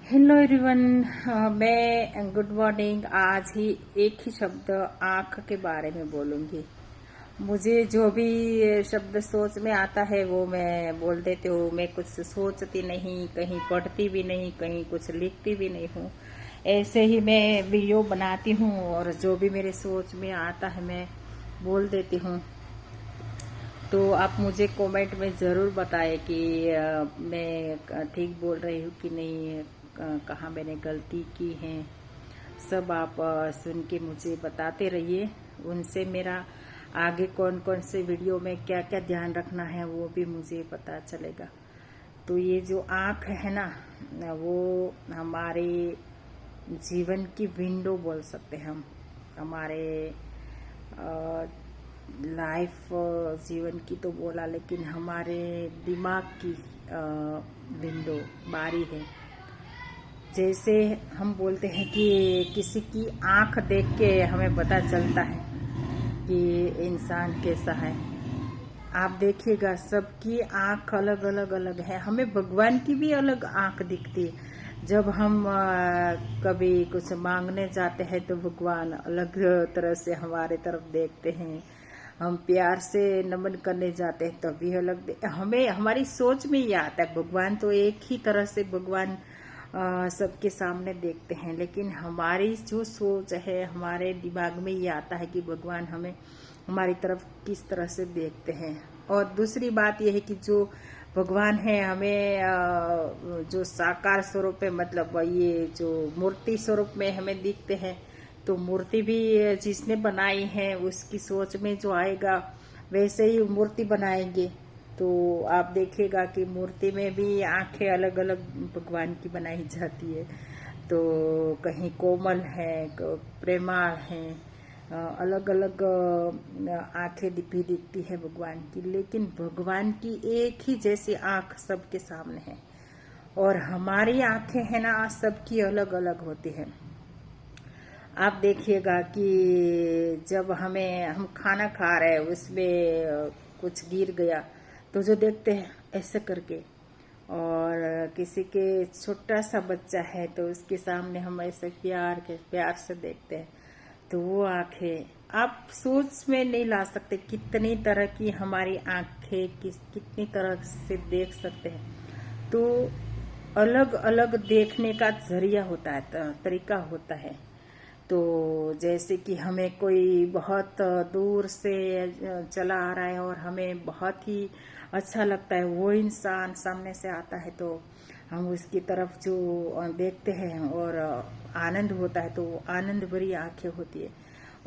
Hello everyone. मैं good morning. आज ही एक ही शब्द आँख के बारे में बोलूंगी। मुझे जो भी शब्द सोच में आता है वो मैं बोल देती हूँ। मैं कुछ सोचती नहीं, कहीं पढ़ती भी नहीं, कहीं कुछ लिखती भी नहीं हूँ। ऐसे ही मैं वीडियो बनाती हूँ और जो भी मेरे सोच में आता है मैं बोल देती हूँ। तो आप मुझे कमेंट में ज़रूर बताएं कि मैं ठीक बोल रही हूँ कि नहीं, कहाँ मैंने गलती की है। सब आप सुन के मुझे बताते रहिए। उनसे मेरा आगे कौन कौन से वीडियो में क्या क्या ध्यान रखना है वो भी मुझे पता चलेगा। तो ये जो आँख है ना, वो हमारे जीवन की विंडो बोल सकते हैं हम। हमारे लाइफ जीवन की तो बोला, लेकिन हमारे दिमाग की विंडो बारी है। जैसे हम बोलते हैं कि किसी की आंख देख के हमें पता चलता है कि इंसान कैसा है। आप देखिएगा सबकी आंख अलग अलग अलग है। हमें भगवान की भी अलग आंख दिखती है। जब हम कभी कुछ मांगने जाते हैं तो भगवान अलग तरह से हमारे तरफ देखते हैं। हम प्यार से नमन करने जाते हैं तभी अलग हमें हमारी सोच में ही आता है। भगवान तो एक ही तरह से भगवान सबके सामने देखते हैं, लेकिन हमारी जो सोच है, हमारे दिमाग में ये आता है कि भगवान हमें हमारी तरफ किस तरह से देखते हैं। और दूसरी बात यह है कि जो भगवान है हमें जो साकार स्वरूप है, मतलब ये जो मूर्ति स्वरूप में हमें दिखते हैं, तो मूर्ति भी जिसने बनाई है उसकी सोच में जो आएगा वैसे ही मूर्ति बनाएंगे। तो आप देखिएगा कि मूर्ति में भी आंखें अलग अलग भगवान की बनाई जाती है। तो कहीं कोमल है, प्रेमाळ है, अलग अलग आंखें भी दिखती है भगवान की। लेकिन भगवान की एक ही जैसी आंख सबके सामने है। और हमारी आंखें है ना, सबकी अलग अलग होती है। आप देखिएगा कि जब हम खाना खा रहे हैं उसमें कुछ गिर गया तो जो देखते हैं ऐसे करके, और किसी के छोटा सा बच्चा है तो उसके सामने हम ऐसे प्यार से देखते हैं। तो वो आंखें आप सोच में नहीं ला सकते कितनी तरह की हमारी आंखें कितनी तरह से देख सकते हैं। तो अलग अलग देखने का जरिया होता है, तरीका होता है। तो जैसे कि हमें कोई बहुत दूर से चला आ रहा है और हमें बहुत ही अच्छा लगता है, वो इंसान सामने से आता है तो हम उसकी तरफ जो देखते हैं और आनंद होता है, तो आनंद भरी आंखें होती है।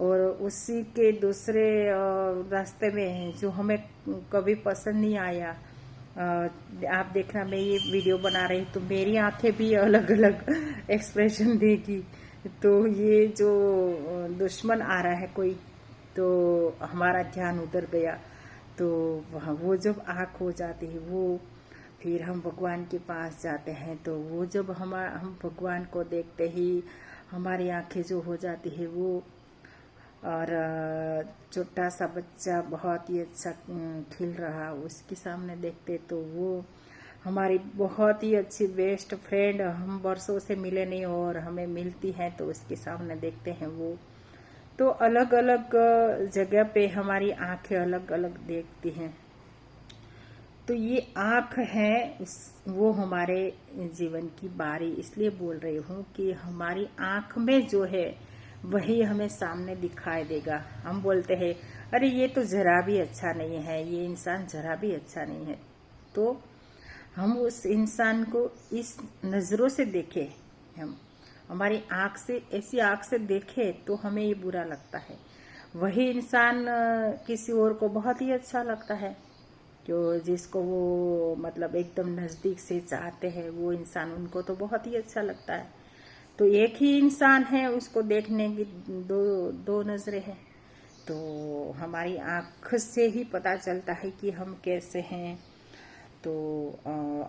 और उसी के दूसरे रास्ते में जो हमें कभी पसंद नहीं आया, आप देखना मैं ये वीडियो बना रही तो मेरी आंखें भी अलग अलग एक्सप्रेशन देगी। तो ये जो दुश्मन आ रहा है कोई, तो हमारा ध्यान उधर गया, तो वहाँ वो जब आँख हो जाती है वो, फिर हम भगवान के पास जाते हैं। तो वो जब हम भगवान को देखते ही हमारी आंखें जो हो जाती है वो, और छोटा सा बच्चा बहुत ही अच्छा खिल रहा उसके सामने देखते तो वो हमारी बहुत ही अच्छी बेस्ट फ्रेंड, हम वर्षों से मिले नहीं और हमें मिलती है तो उसके सामने देखते हैं वो। तो अलग अलग जगह पे हमारी आंखें अलग अलग देखती हैं। तो ये आंख है वो हमारे जीवन की बारी इसलिए बोल रही हूँ कि हमारी आंख में जो है वही हमें सामने दिखाई देगा। हम बोलते हैं अरे ये तो जरा भी अच्छा नहीं है, ये इंसान जरा भी अच्छा नहीं है, तो हम उस इंसान को इस नजरों से देखें, हम हमारी आंख से ऐसी आंख से देखें तो हमें ये बुरा लगता है। वही इंसान किसी और को बहुत ही अच्छा लगता है, जो जिसको वो मतलब एकदम नजदीक से चाहते हैं वो इंसान उनको तो बहुत ही अच्छा लगता है। तो एक ही इंसान है, उसको देखने की दो दो नजरें हैं। तो हमारी आंख से ही पता चलता है कि हम कैसे हैं। तो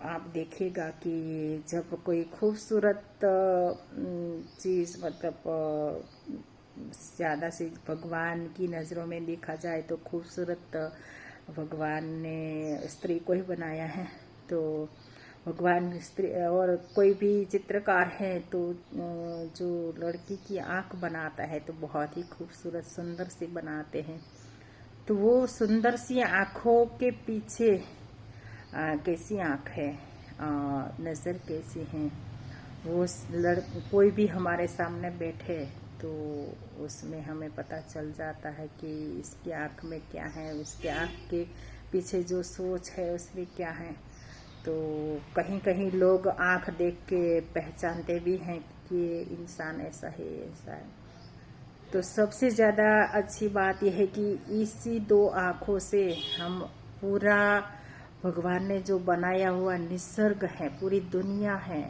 आप देखिएगा कि जब कोई खूबसूरत चीज़, मतलब ज़्यादा से भगवान की नज़रों में देखा जाए तो खूबसूरत भगवान ने स्त्री को ही बनाया है। तो भगवान स्त्री और कोई भी चित्रकार है तो जो लड़की की आंख बनाता है तो बहुत ही खूबसूरत सुंदर सी बनाते हैं। तो वो सुंदर सी आंखों के पीछे कैसी आंख है, नज़र कैसी है, वो कोई भी हमारे सामने बैठे तो उसमें हमें पता चल जाता है कि इसकी आंख में क्या है, उसके आंख के पीछे जो सोच है उसमें क्या है। तो कहीं कहीं लोग आंख देख के पहचानते भी हैं कि इंसान ऐसा है ऐसा है। तो सबसे ज़्यादा अच्छी बात यह है कि इसी दो आँखों से हम पूरा भगवान ने जो बनाया हुआ निसर्ग है, पूरी दुनिया है,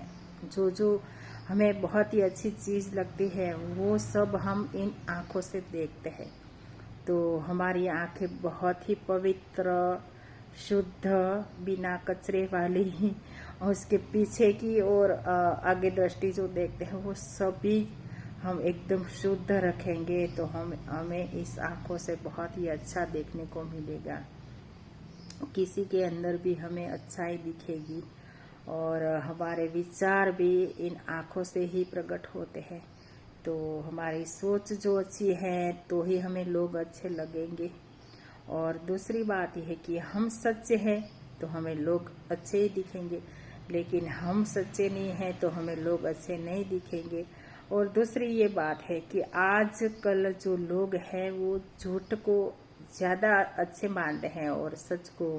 जो जो हमें बहुत ही अच्छी चीज़ लगती है वो सब हम इन आँखों से देखते हैं। तो हमारी आँखें बहुत ही पवित्र, शुद्ध, बिना कचरे वाली, और उसके पीछे की और आगे दृष्टि जो देखते हैं वो सभी हम एकदम शुद्ध रखेंगे तो हमें इस आँखों से बहुत ही अच्छा देखने को मिलेगा। किसी के अंदर भी हमें अच्छाई दिखेगी और हमारे विचार भी इन आँखों से ही प्रकट होते हैं। तो हमारी सोच जो अच्छी है तो ही हमें लोग अच्छे लगेंगे। और दूसरी बात यह है कि हम सच्चे हैं तो हमें लोग अच्छे ही दिखेंगे, लेकिन हम सच्चे नहीं हैं तो हमें लोग अच्छे नहीं दिखेंगे। और दूसरी ये बात है कि आजकल जो लोग हैं वो झूठ को ज़्यादा अच्छे मानते हैं और सच को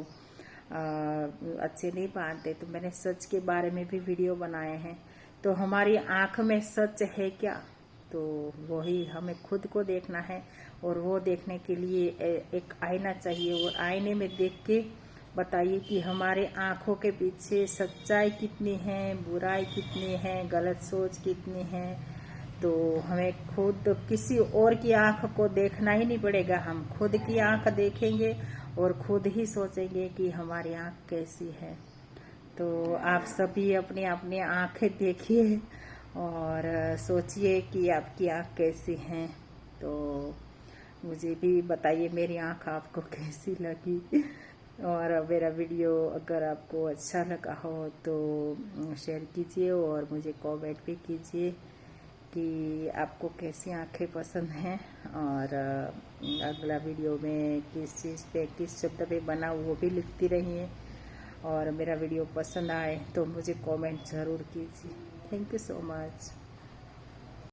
अच्छे नहीं मानते। तो मैंने सच के बारे में भी वीडियो बनाए हैं। तो हमारी आँख में सच है क्या, तो वही हमें खुद को देखना है और वो देखने के लिए एक आईना चाहिए और आईने में देख के बताइए कि हमारे आँखों के पीछे सच्चाई कितनी है, बुराई कितनी है, गलत सोच कितनी है। तो हमें खुद किसी और की आँख को देखना ही नहीं पड़ेगा, हम खुद की आँख देखेंगे और खुद ही सोचेंगे कि हमारी आँख कैसी है। तो आप सभी अपनी अपनी आँखें देखिए और सोचिए कि आपकी आँख कैसी है। तो मुझे भी बताइए मेरी आँख आपको कैसी लगी। और मेरा वीडियो अगर आपको अच्छा लगा हो तो शेयर कीजिए और मुझे कमेंट भी कीजिए कि आपको कैसी आँखें पसंद हैं। और अगला वीडियो में किस चीज़ पे, किस शब्द पे बना वो भी लिखती रहिए। और मेरा वीडियो पसंद आए तो मुझे कमेंट ज़रूर कीजिए। Thank you so much.